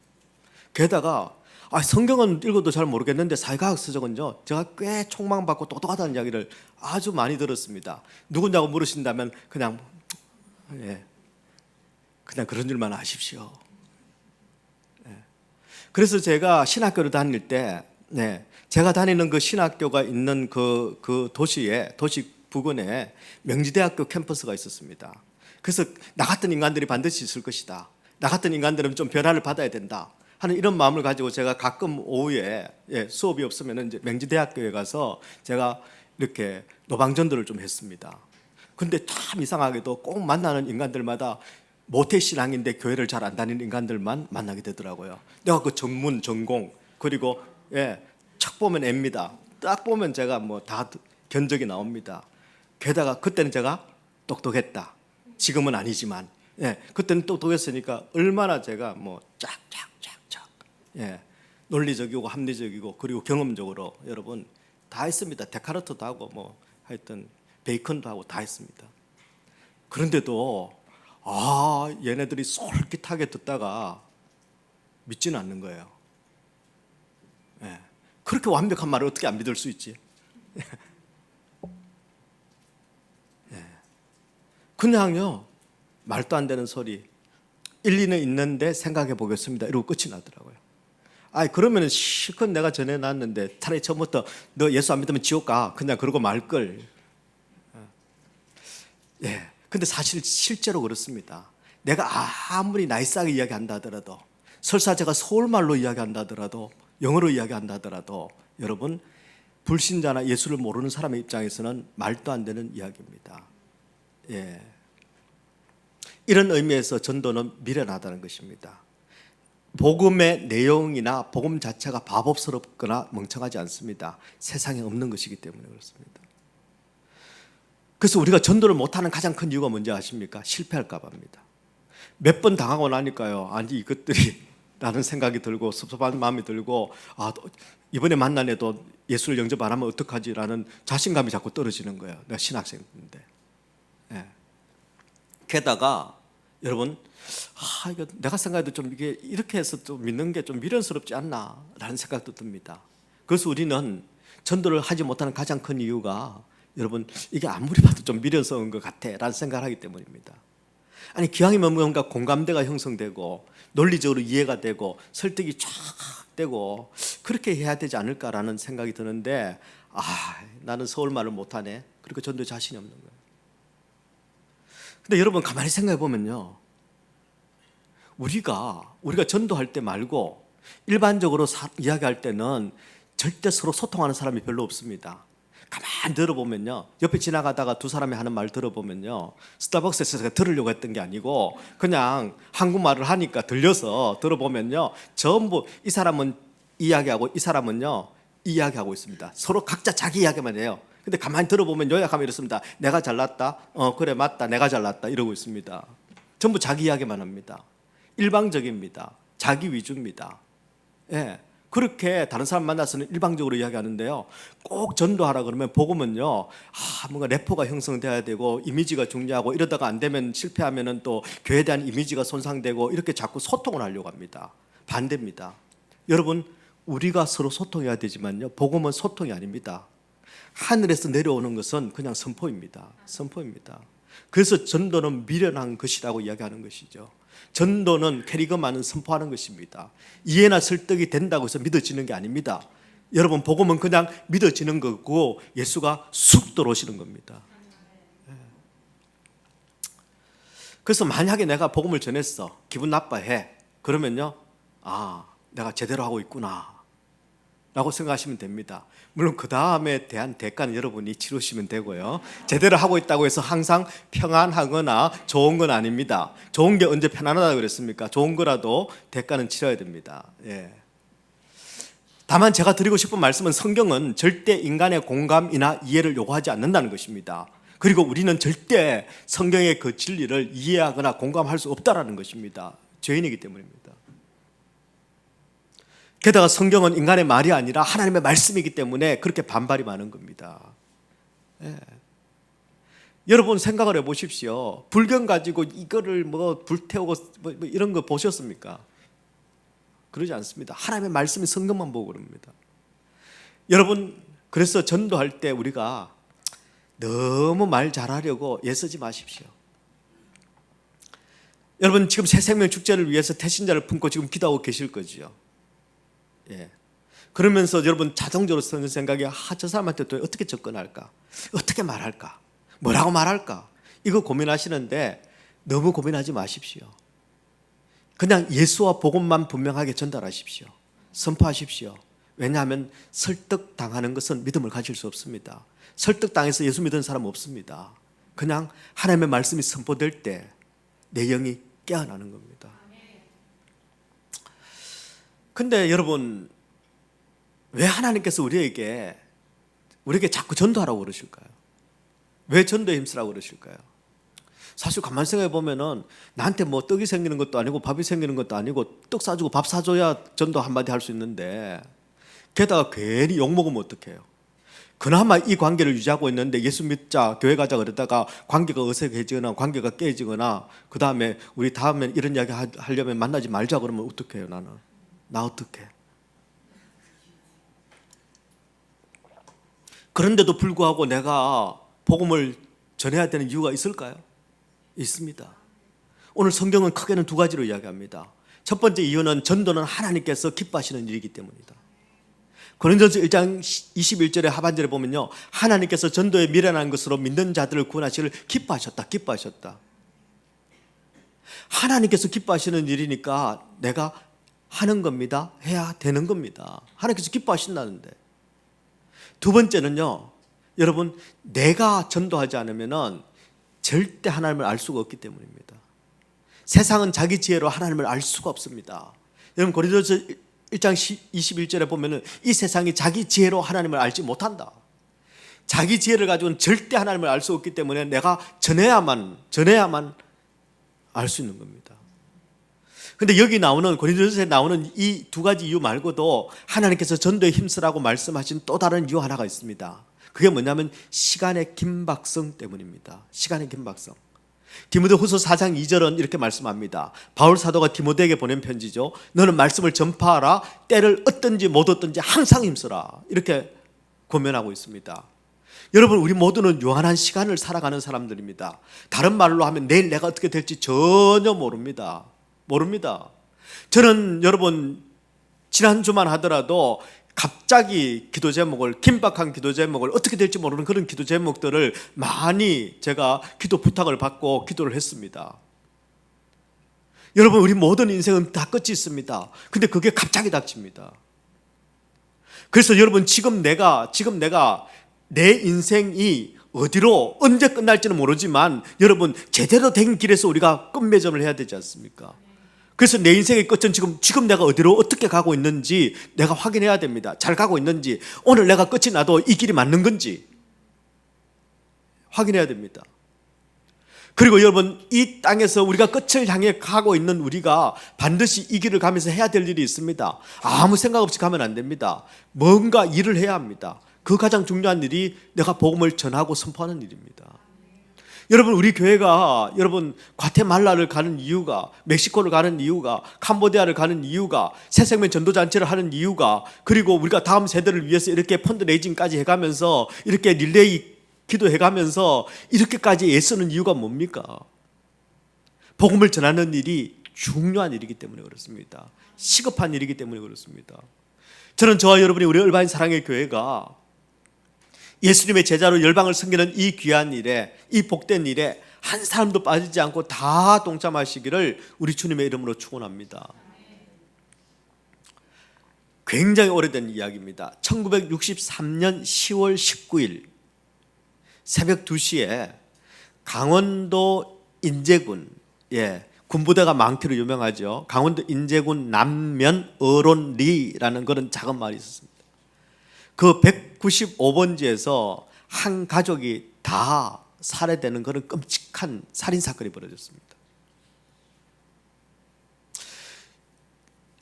게다가 성경은 읽어도 잘 모르겠는데 사회과학 서적은요 제가 꽤 촉망받고 똑똑하다는 이야기를 아주 많이 들었습니다. 누구냐고 물으신다면 그냥 그런 줄만 아십시오. 그래서 제가 신학교를 다닐 때 제가 다니는 그 신학교가 있는 그 도시 부근에 명지대학교 캠퍼스가 있었습니다. 그래서 나 같은 인간들이 반드시 있을 것이다. 나 같은 인간들은 좀 변화를 받아야 된다 하는 이런 마음을 가지고 제가 가끔 오후에 수업이 없으면 이제 명지대학교에 가서 제가 이렇게 노방전도를 좀 했습니다. 근데 참 이상하게도 꼭 만나는 인간들마다 모태신앙인데 교회를 잘 안 다니는 인간들만 만나게 되더라고요. 내가 그 전공 그리고 척 보면 M입니다. 딱 보면 제가 뭐 다 견적이 나옵니다. 게다가 그때는 제가 똑똑했다. 지금은 아니지만 그때는 똑똑했으니까 얼마나 제가 뭐 쫙쫙쫙쫙 논리적이고 합리적이고 그리고 경험적으로 여러분 다 했습니다. 데카르트도 하고 뭐 하여튼 베이컨도 하고 다 했습니다. 그런데도 얘네들이 솔깃하게 듣다가 믿지는 않는 거예요. 그렇게 완벽한 말을 어떻게 안 믿을 수 있지? 그냥요 말도 안 되는 소리 일리는 있는데 생각해 보겠습니다 이러고 끝이 나더라고요. 그러면 실컷 내가 전해놨는데 차라리 처음부터 너 예수 안 믿으면 지옥 가 그냥 그러고 말걸. 근데 사실 실제로 그렇습니다. 내가 아무리 나이스하게 이야기한다 하더라도 설사 제가 서울말로 이야기한다 하더라도 영어로 이야기한다 하더라도 여러분 불신자나 예수를 모르는 사람의 입장에서는 말도 안 되는 이야기입니다. 이런 의미에서 전도는 미련하다는 것입니다. 복음의 내용이나 복음 자체가 바보스럽거나 멍청하지 않습니다. 세상에 없는 것이기 때문에 그렇습니다. 그래서 우리가 전도를 못하는 가장 큰 이유가 뭔지 아십니까? 실패할까 봐입니다. 몇 번 당하고 나니까요, 아니 이것들이 라는 생각이 들고 섭섭한 마음이 들고, 이번에 만난 애도 예수를 영접 안 하면 어떡하지라는 자신감이 자꾸 떨어지는 거예요. 내가 신학생인데. 예. 게다가 여러분, 이거 내가 생각해도 좀 이게 이렇게 해서 좀 믿는 게 좀 미련스럽지 않나라는 생각도 듭니다. 그래서 우리는 전도를 하지 못하는 가장 큰 이유가, 여러분, 이게 아무리 봐도 좀 미련스러운 것 같아라는 생각을 하기 때문입니다. 아니, 기왕이면 뭔가 공감대가 형성되고 논리적으로 이해가 되고 설득이 쫙 되고 그렇게 해야 되지 않을까라는 생각이 드는데, 나는 서울말을 못하네. 그리고 전도에 자신이 없는 거예요. 근데 여러분, 가만히 생각해 보면요, 우리가 전도할 때 말고 일반적으로 이야기할 때는 절대 서로 소통하는 사람이 별로 없습니다. 가만히 들어보면요, 옆에 지나가다가 두 사람이 하는 말 들어보면요, 스타벅스에서 제가 들으려고 했던 게 아니고 그냥 한국말을 하니까 들려서 들어보면요, 전부 이 사람은 이야기하고 이 사람은요 이야기하고 있습니다. 서로 각자 자기 이야기만 해요. 근데 가만히 들어보면 요약하면 이렇습니다. 내가 잘났다, 그래 맞다, 내가 잘났다, 이러고 있습니다. 전부 자기 이야기만 합니다. 일방적입니다. 자기 위주입니다. 예. 그렇게 다른 사람 만나서는 일방적으로 이야기하는데요, 꼭 전도하라 그러면 복음은요, 뭔가 래퍼가 형성돼야 되고 이미지가 중요하고, 이러다가 안 되면 실패하면은 또 교회에 대한 이미지가 손상되고, 이렇게 자꾸 소통을 하려고 합니다. 반대입니다. 여러분, 우리가 서로 소통해야 되지만요, 복음은 소통이 아닙니다. 하늘에서 내려오는 것은 그냥 선포입니다. 선포입니다. 그래서 전도는 미련한 것이라고 이야기하는 것이죠. 전도는 캐리그만은 선포하는 것입니다. 이해나 설득이 된다고 해서 믿어지는 게 아닙니다. 여러분, 복음은 그냥 믿어지는 거고 예수가 쑥 들어오시는 겁니다. 그래서 만약에 내가 복음을 전했어, 기분 나빠해. 그러면요, 내가 제대로 하고 있구나 라고 생각하시면 됩니다. 물론 그 다음에 대한 대가는 여러분이 치르시면 되고요, 제대로 하고 있다고 해서 항상 평안하거나 좋은 건 아닙니다. 좋은 게 언제 편안하다고 그랬습니까? 좋은 거라도 대가는 치러야 됩니다. 예. 다만 제가 드리고 싶은 말씀은, 성경은 절대 인간의 공감이나 이해를 요구하지 않는다는 것입니다. 그리고 우리는 절대 성경의 그 진리를 이해하거나 공감할 수 없다는 것입니다. 죄인이기 때문입니다. 게다가 성경은 인간의 말이 아니라 하나님의 말씀이기 때문에 그렇게 반발이 많은 겁니다. 예. 여러분, 생각을 해보십시오. 불경 가지고 이거를 불태우고 이런 거 보셨습니까? 그러지 않습니다. 하나님의 말씀이 성경만 보고 그럽니다. 여러분, 그래서 전도할 때 우리가 너무 말 잘하려고 애쓰지 마십시오. 여러분, 지금 새 생명 축제를 위해서 태신자를 품고 지금 기도하고 계실 거지요. 예. 그러면서 여러분 자동적으로 쓰는 생각이, 저 사람한테 또 어떻게 접근할까? 어떻게 말할까? 뭐라고 말할까? 이거 고민하시는데 너무 고민하지 마십시오. 그냥 예수와 복음만 분명하게 전달하십시오. 선포하십시오. 왜냐하면 설득당하는 것은 믿음을 가질 수 없습니다. 설득당해서 예수 믿는 사람 없습니다. 그냥 하나님의 말씀이 선포될 때 내 영이 깨어나는 겁니다. 근데 여러분, 왜 하나님께서 우리에게 자꾸 전도하라고 그러실까요? 왜 전도에 힘쓰라고 그러실까요? 사실 가만히 생각해 보면은 나한테 뭐 떡이 생기는 것도 아니고 밥이 생기는 것도 아니고, 떡 사주고 밥 사줘야 전도 한마디 할 수 있는데, 게다가 괜히 욕먹으면 어떡해요? 그나마 이 관계를 유지하고 있는데 예수 믿자, 교회 가자 그러다가 관계가 어색해지거나 관계가 깨지거나, 그 다음에 우리 다음에 이런 이야기 하려면 만나지 말자 그러면 어떡해요? 나 어떡해? 그런데도 불구하고 내가 복음을 전해야 되는 이유가 있을까요? 있습니다. 오늘 성경은 크게는 두 가지로 이야기합니다. 첫 번째 이유는 전도는 하나님께서 기뻐하시는 일이기 때문이다. 고린도전서 1장 21절의 하반절에 보면요, 하나님께서 전도에 미련한 것으로 믿는 자들을 구원하시기를 기뻐하셨다. 하나님께서 기뻐하시는 일이니까 내가 하는 겁니다. 해야 되는 겁니다. 하나님께서 기뻐하신다는데. 두 번째는요, 여러분, 내가 전도하지 않으면 절대 하나님을 알 수가 없기 때문입니다. 세상은 자기 지혜로 하나님을 알 수가 없습니다. 여러분, 고린도전서 1장 21절에 보면은 이 세상이 자기 지혜로 하나님을 알지 못한다. 자기 지혜를 가지고는 절대 하나님을 알 수 없기 때문에 내가 전해야만 알 수 있는 겁니다. 근데 여기 나오는 고린도전서에 나오는 이 두 가지 이유 말고도 하나님께서 전도에 힘쓰라고 말씀하신 또 다른 이유 하나가 있습니다. 그게 뭐냐면 시간의 긴박성 때문입니다. 시간의 긴박성. 디모데후서 4장 2절은 이렇게 말씀합니다. 바울 사도가 디모데에게 보낸 편지죠. 너는 말씀을 전파하라. 때를 얻든지 못 얻든지 항상 힘쓰라. 이렇게 권면하고 있습니다. 여러분, 우리 모두는 유한한 시간을 살아가는 사람들입니다. 다른 말로 하면 내일 내가 어떻게 될지 전혀 모릅니다. 저는 여러분 지난주만 하더라도 갑자기 기도 제목을, 긴박한 기도 제목을, 어떻게 될지 모르는 그런 기도 제목들을 많이 제가 기도 부탁을 받고 기도를 했습니다. 여러분, 우리 모든 인생은 다 끝이 있습니다. 근데 그게 갑자기 닥칩니다. 그래서 여러분, 지금 내가 내 인생이 어디로 언제 끝날지는 모르지만 여러분, 제대로 된 길에서 우리가 끝맺음을 해야 되지 않습니까? 그래서 내 인생의 끝은 지금 내가 어디로 어떻게 가고 있는지 내가 확인해야 됩니다. 잘 가고 있는지, 오늘 내가 끝이 나도 이 길이 맞는 건지 확인해야 됩니다. 그리고 여러분, 이 땅에서 우리가 끝을 향해 가고 있는 우리가 반드시 이 길을 가면서 해야 될 일이 있습니다. 아무 생각 없이 가면 안 됩니다. 뭔가 일을 해야 합니다. 그 가장 중요한 일이 내가 복음을 전하고 선포하는 일입니다. 여러분, 우리 교회가 여러분 과테말라를 가는 이유가, 멕시코를 가는 이유가, 캄보디아를 가는 이유가, 새생명 전도잔치를 하는 이유가, 그리고 우리가 다음 세대를 위해서 이렇게 펀드레이징까지 해가면서 이렇게 릴레이 기도해가면서 이렇게까지 애쓰는 이유가 뭡니까? 복음을 전하는 일이 중요한 일이기 때문에 그렇습니다. 시급한 일이기 때문에 그렇습니다. 저는 저와 여러분이 우리 얼바인 사랑의 교회가 예수님의 제자로 열방을 섬기는 이 귀한 일에, 이 복된 일에 한 사람도 빠지지 않고 다 동참하시기를 우리 주님의 이름으로 축원합니다. 굉장히 오래된 이야기입니다. 1963년 10월 19일 새벽 2시에 강원도 인제군, 군부대가 많기로 유명하죠. 강원도 인제군 남면 어론리라는 그런 작은 마을이 있었습니다. 그 195번지에서 한 가족이 다 살해되는 그런 끔찍한 살인사건이 벌어졌습니다.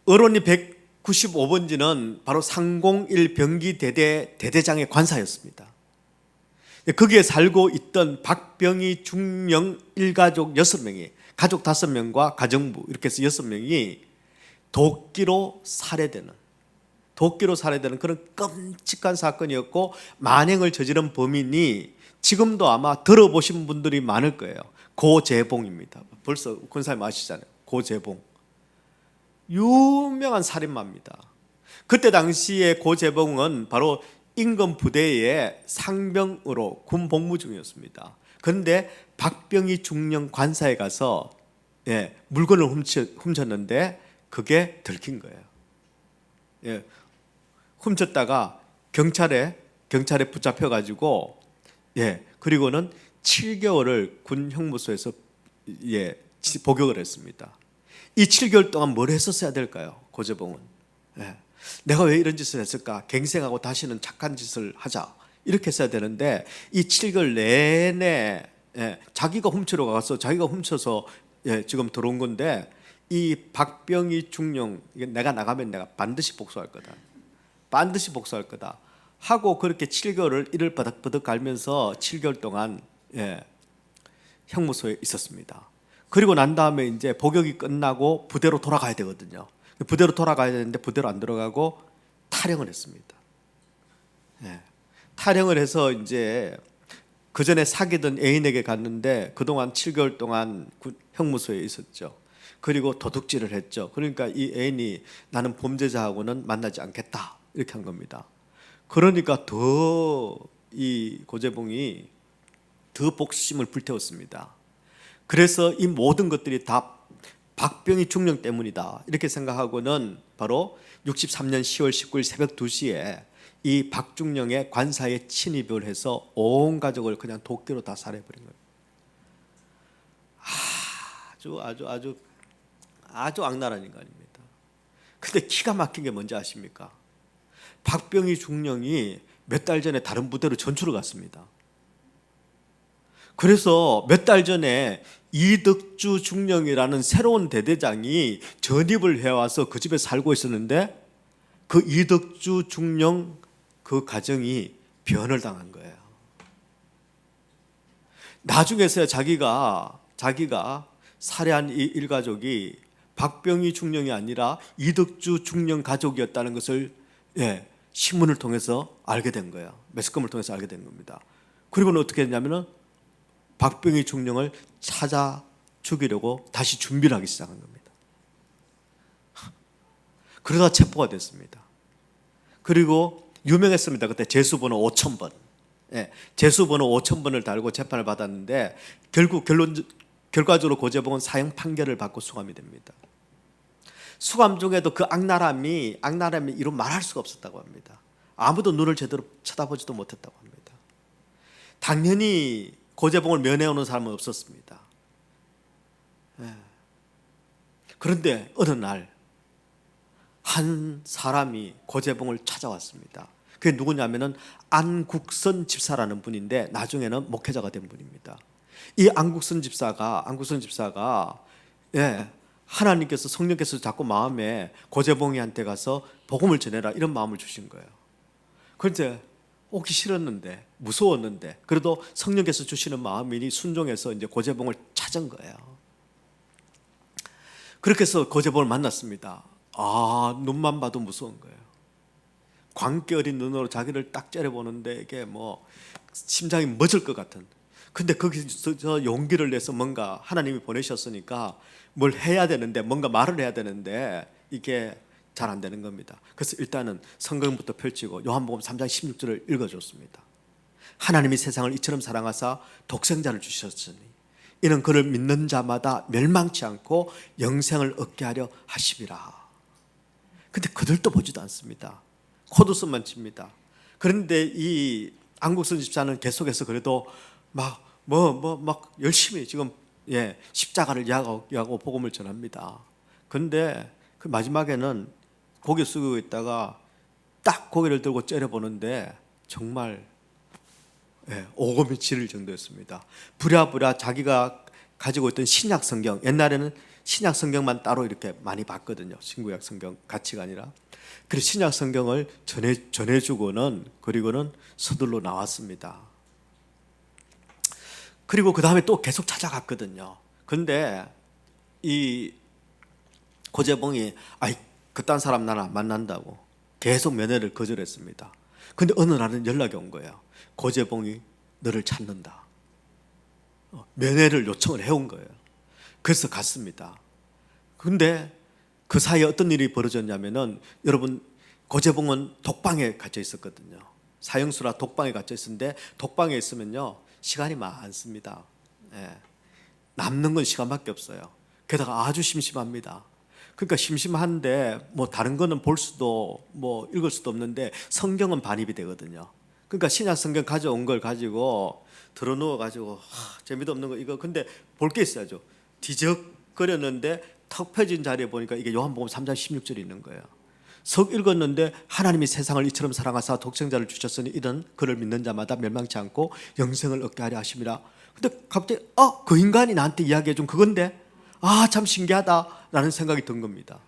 어론리 195번지는 바로 상공일 병기대대 대대장의 관사였습니다. 거기에 살고 있던 박병희 중령 일가족 6명이, 가족 5명과 가정부 이렇게 해서 6명이 도끼로 살해되는 그런 끔찍한 사건이었고, 만행을 저지른 범인이 지금도 아마 들어보신 분들이 많을 거예요. 고재봉입니다. 벌써 권사님 아시잖아요. 고재봉. 유명한 살인마입니다. 그때 당시에 고재봉은 바로 임금 부대의 상병으로 군 복무 중이었습니다. 그런데 박병희 중령 관사에 가서 물건을 훔쳤는데 그게 들킨 거예요. 훔쳤다가 경찰에 붙잡혀가지고 그리고는 7개월을 군 형무소에서 복역을 했습니다. 이 7개월 동안 뭘 했었어야 될까요? 고재봉은 내가 왜 이런 짓을 했을까? 갱생하고 다시는 착한 짓을 하자 이렇게 했어야 되는데, 이 7개월 내내 자기가 훔치러 가서 자기가 훔쳐서 지금 들어온 건데, 이 박병희 중령, 내가 나가면 내가 반드시 복수할 거다 하고 그렇게 7개월을 이를 버덕버덕 갈면서 7개월 동안 형무소에 있었습니다. 그리고 난 다음에 이제 복역이 끝나고 부대로 돌아가야 되거든요. 부대로 돌아가야 되는데 부대로 안 들어가고 탈영을 했습니다. 탈영을 해서 이제 그 전에 사귀던 애인에게 갔는데 그동안 7개월 동안 형무소에 있었죠. 그리고 도둑질을 했죠. 그러니까 이 애인이 나는 범죄자하고는 만나지 않겠다 이렇게 한 겁니다. 그러니까 더 이 고재봉이 더 복수심을 불태웠습니다. 그래서 이 모든 것들이 다 박병희 중령 때문이다 이렇게 생각하고는 바로 63년 10월 19일 새벽 2시에 이 박중령의 관사에 침입을 해서 온 가족을 그냥 도끼로 다 살해버린 거예요. 아주 악랄한 인간입니다. 근데 기가 막힌 게 뭔지 아십니까? 박병희 중령이 몇 달 전에 다른 부대로 전출을 갔습니다. 그래서 몇 달 전에 이덕주 중령이라는 새로운 대대장이 전입을 해와서 그 집에 살고 있었는데 그 이덕주 중령 그 가정이 변을 당한 거예요. 나중에서야 자기가 살해한 이 일가족이 박병희 중령이 아니라 이덕주 중령 가족이었다는 것을 신문을 통해서 알게 된 거예요. 매스컴을 통해서 알게 된 겁니다. 그리고는 어떻게 했냐면은 박병희 중령을 찾아 죽이려고 다시 준비를 하기 시작한 겁니다. 그러다 체포가 됐습니다. 그리고 유명했습니다. 그때 재수번호 5000번. 재수번호 5000번을 달고 재판을 받았는데 결과적으로 고재봉은 사형 판결을 받고 수감이 됩니다. 수감 중에도 그 악랄함이 이루 말할 수가 없었다고 합니다. 아무도 눈을 제대로 쳐다보지도 못했다고 합니다. 당연히 고재봉을 면회오는 사람은 없었습니다. 그런데 어느 날 한 사람이 고재봉을 찾아왔습니다. 그게 누구냐면은 안국선 집사라는 분인데 나중에는 목회자가 된 분입니다. 이 안국선 집사가 하나님께서 성령께서 자꾸 마음에 고재봉이한테 가서 복음을 전해라 이런 마음을 주신 거예요. 그런데 오기 싫었는데 무서웠는데 그래도 성령께서 주시는 마음이니 순종해서 이제 고재봉을 찾은 거예요. 그렇게 해서 고재봉을 만났습니다. 눈만 봐도 무서운 거예요. 광기 어린 눈으로 자기를 딱 째려보는데 이게 뭐 심장이 멎을 것 같은. 근데 거기서 용기를 내서 뭔가 하나님이 보내셨으니까 뭘 해야 되는데 뭔가 말을 해야 되는데 이게 잘 안 되는 겁니다. 그래서 일단은 성경부터 펼치고 요한복음 3장 16절을 읽어줬습니다. 하나님이 세상을 이처럼 사랑하사 독생자를 주셨으니 이는 그를 믿는 자마다 멸망치 않고 영생을 얻게 하려 하심이라. 근데 그들도 보지도 않습니다. 코드선만 칩니다. 그런데 이 안국선 집사는 계속해서 그래도 막 열심히 지금 십자가를 야하고 복음을 전합니다. 그런데 그 마지막에는 고개 숙이고 있다가 딱 고개를 들고 째려보는데 정말 오금이 지를 정도였습니다. 부랴부랴 자기가 가지고 있던 신약 성경, 옛날에는 신약 성경만 따로 이렇게 많이 봤거든요. 신구약 성경 같이가 아니라. 그래서 신약 성경을 전해주고는 그리고는 서둘러 나왔습니다. 그리고 그 다음에 또 계속 찾아갔거든요. 근데 이 고재봉이 그딴 사람 나는 안 만난다고 계속 면회를 거절했습니다. 근데 어느 날은 연락이 온 거예요. 고재봉이 너를 찾는다. 면회를 요청을 해온 거예요. 그래서 갔습니다. 근데 그 사이에 어떤 일이 벌어졌냐면은 여러분 고재봉은 독방에 갇혀 있었거든요. 사형수라 독방에 갇혀 있었는데 독방에 있으면요 시간이 많습니다. 남는 건 시간밖에 없어요. 게다가 아주 심심합니다. 그러니까 심심한데 뭐 다른 거는 볼 수도 뭐 읽을 수도 없는데 성경은 반입이 되거든요. 그러니까 신약 성경 가져온 걸 가지고 들어누워 가지고 재미도 없는 거 이거 근데 볼 게 있어야죠. 뒤적거렸는데 턱 펴진 자리에 보니까 이게 요한복음 3장 16절이 있는 거예요. 석 읽었는데 하나님이 세상을 이처럼 사랑하사 독생자를 주셨으니 이런 그를 믿는 자마다 멸망치 않고 영생을 얻게 하려 하심이라. 근데 갑자기 그 인간이 나한테 이야기해 준 그건데 참 신기하다라는 생각이 든 겁니다.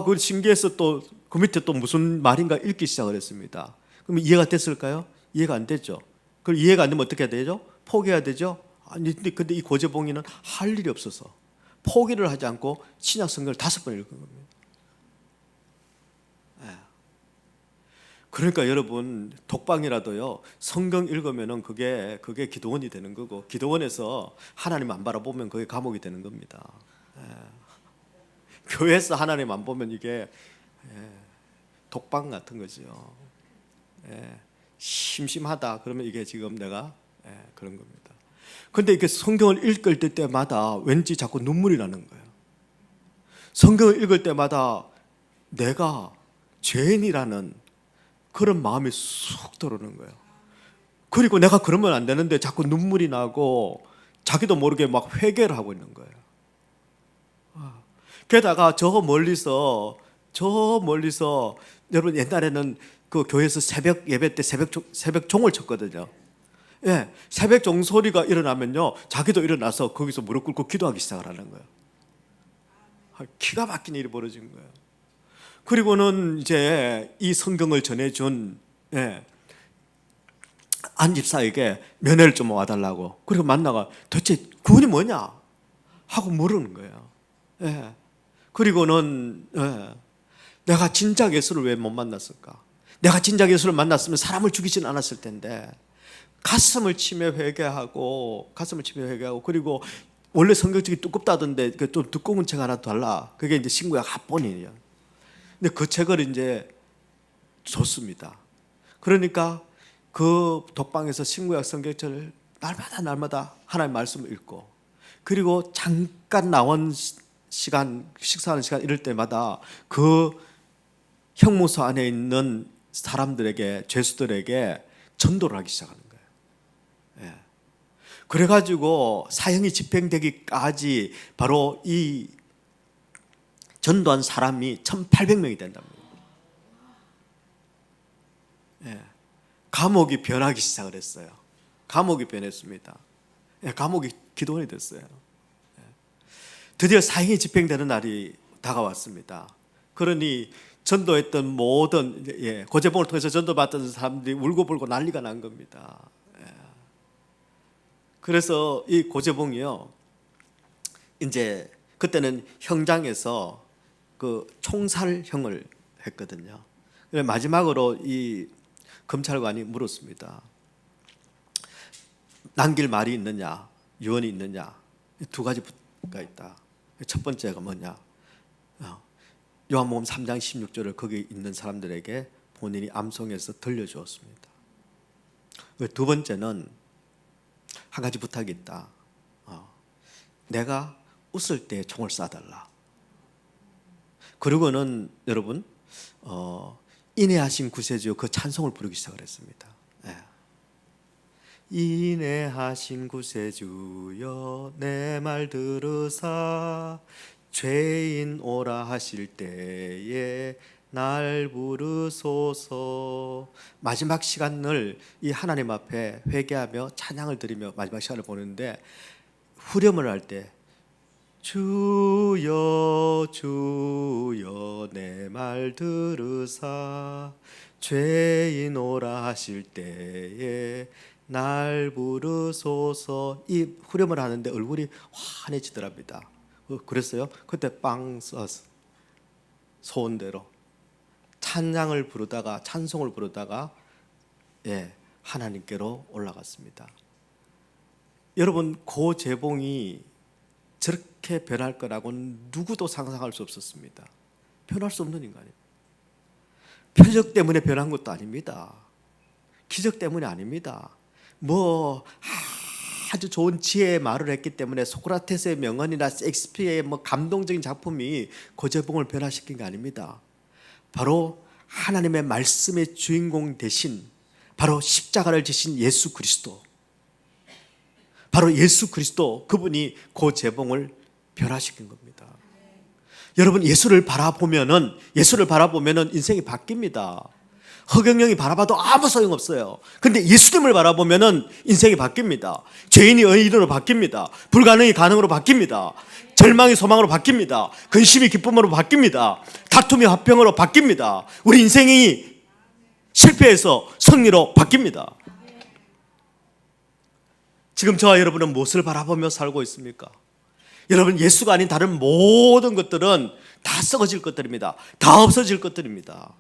그 신기해서 또 그 밑에 또 무슨 말인가 읽기 시작을 했습니다. 그럼 이해가 됐을까요? 이해가 안 됐죠. 그럼 이해가 안 되면 어떻게 해야 되죠? 포기해야 되죠? 아니 근데 이 고재봉이는 할 일이 없어서 포기를 하지 않고 신약 성경을 5번 읽은 겁니다. 그러니까 여러분 독방이라도요 성경 읽으면은 그게 기도원이 되는 거고 기도원에서 하나님 안 바라보면 그게 감옥이 되는 겁니다. 교회에서 하나님 안 보면 이게 독방 같은 거죠. 심심하다 그러면 이게 지금 내가 그런 겁니다. 그런데 이렇게 성경을 읽을 때마다 왠지 자꾸 눈물이 나는 거예요. 성경을 읽을 때마다 내가 죄인이라는 그런 마음이 쑥 들어오는 거예요. 그리고 내가 그러면 안 되는데 자꾸 눈물이 나고 자기도 모르게 막 회개를 하고 있는 거예요. 게다가 저 멀리서 여러분 옛날에는 그 교회에서 새벽 예배 때 새벽 종을 쳤거든요. 예, 새벽 종소리가 일어나면요, 자기도 일어나서 거기서 무릎 꿇고 기도하기 시작을 하는 거예요. 기가 막힌 일이 벌어진 거예요. 그리고는 이제 이 성경을 전해준 안 집사에게 면회를 좀 와달라고. 그리고 만나가 도대체 구원이 뭐냐 하고 물으는 거예요. 예. 그리고는 내가 진작 예수를 왜 못 만났을까? 내가 진작 예수를 만났으면 사람을 죽이지는 않았을 텐데. 가슴을 치며 회개하고 그리고 원래 성경책이 두껍다던데 좀 두꺼운 책 하나 달라. 그게 이제 신구약 합본이에요. 근데 그 책을 이제 줬습니다. 그러니까 그 독방에서 신구약 성경책을 날마다 하나님의 말씀을 읽고, 그리고 잠깐 나온 시간, 식사하는 시간 이럴 때마다 그 형무소 안에 있는 사람들에게, 죄수들에게 전도를 하기 시작하는 거예요. 예. 그래가지고 사형이 집행되기까지 바로 이 전도한 사람이 1,800명이 된답니다. 예. 감옥이 변하기 시작을 했어요. 감옥이 변했습니다. 예. 감옥이 기도원이 됐어요. 예. 드디어 사형이 집행되는 날이 다가왔습니다. 그러니 전도했던 모든 고재봉을 통해서 전도받던 사람들이 울고불고 난리가 난 겁니다. 그래서 이 고재봉이요, 이제 그때는 형장에서 그 총살형을 했거든요. 마지막으로 이 검찰관이 물었습니다. 남길 말이 있느냐, 유언이 있느냐. 두 가지가 있다. 첫 번째가 뭐냐, 요한복음 3장 16절을 거기 있는 사람들에게 본인이 암송해서 들려주었습니다. 두 번째는 한 가지 부탁이 있다. 내가 웃을 때 총을 쏴달라. 그리고는 여러분 인애하신 구세주여 그 찬송을 부르기 시작을 했습니다. 인애하신 구세주여 내 말 들으사 죄인 오라 하실 때에 날 부르소서. 마지막 시간을 이 하나님 앞에 회개하며 찬양을 드리며 마지막 시간을 보는데, 후렴을 할 때 주여 주여 내 말 들으사 죄인 오라 하실 때에 날 부르소서. 이 후렴을 하는데 얼굴이 환해지더랍니다. 그랬어요. 그때 빵 쏘았어. 소원대로 찬양을 부르다가, 찬송을 부르다가 하나님께로 올라갔습니다. 여러분, 고재봉이 저렇게 변할 거라고는 누구도 상상할 수 없었습니다. 변할 수 없는 인간이에요. 표적 때문에 변한 것도 아닙니다. 기적 때문이 아닙니다. 아주 좋은 지혜의 말을 했기 때문에 소크라테스의 명언이나 셰익스피어의 감동적인 작품이 고재봉을 변화시킨 게 아닙니다. 바로 하나님의 말씀의 주인공 대신 바로 십자가를 지신 예수 그리스도, 바로 예수 그리스도, 그분이 고재봉을 변화시킨 겁니다. 여러분, 예수를 바라보면은 인생이 바뀝니다. 허경영이 바라봐도 아무 소용없어요. 근데 예수님을 바라보면은 인생이 바뀝니다. 죄인이 의인으로 바뀝니다. 불가능이 가능으로 바뀝니다. 절망이 소망으로 바뀝니다. 근심이 기쁨으로 바뀝니다. 다툼이 화평으로 바뀝니다. 우리 인생이 실패해서 승리로 바뀝니다. 지금 저와 여러분은 무엇을 바라보며 살고 있습니까? 여러분, 예수가 아닌 다른 모든 것들은 다 썩어질 것들입니다. 다 없어질 것들입니다.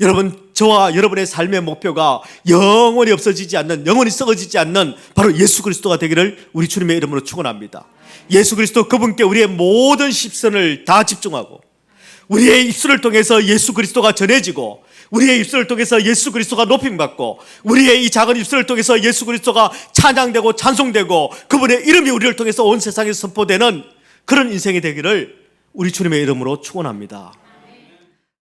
여러분, 저와 여러분의 삶의 목표가 영원히 없어지지 않는, 영원히 썩어지지 않는 바로 예수 그리스도가 되기를 우리 주님의 이름으로 축원합니다. 예수 그리스도, 그분께 우리의 모든 시선을 다 집중하고, 우리의 입술을 통해서 예수 그리스도가 전해지고, 우리의 입술을 통해서 예수 그리스도가 높임받고, 우리의 이 작은 입술을 통해서 예수 그리스도가 찬양되고 찬송되고, 그분의 이름이 우리를 통해서 온 세상에 선포되는 그런 인생이 되기를 우리 주님의 이름으로 축원합니다.